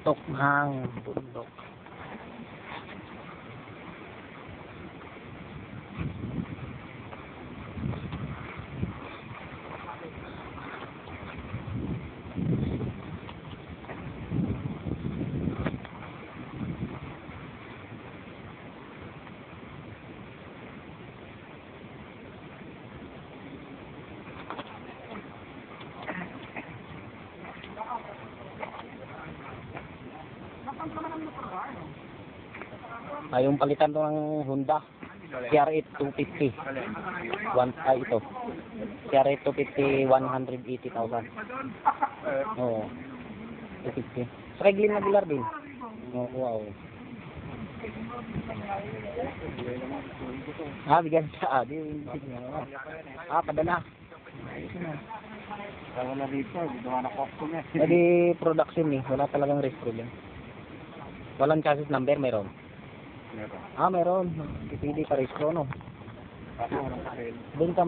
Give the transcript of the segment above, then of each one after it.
Patok ng bundok. Yung palitan to ng Honda CR8 250 ito CR8 250 180,000. Oo, 250 sa Glen Aguilar din. Wow. Bigyan siya padala. Wala dito, dito na costume eh. Jadi production wala talagang risk problem. Walang chassis number, meron. Meron. Pwede ka restro, no? Doon ka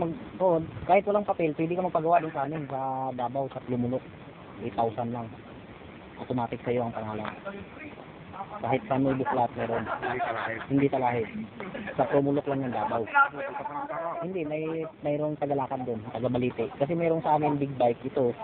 kahit walang papel, pwede ka magpagawa doon sa amin, sa Davao, sa Lumulok. 8,000 lang. Automatic sa'yo ang pangalan. Kahit sa may buklat, meron. Hindi talahid. Sa Lumulok lang yung Davao. Hindi, mayroong tagalakan doon, taga Balite. Kasi mayroong sa amin big bike ito.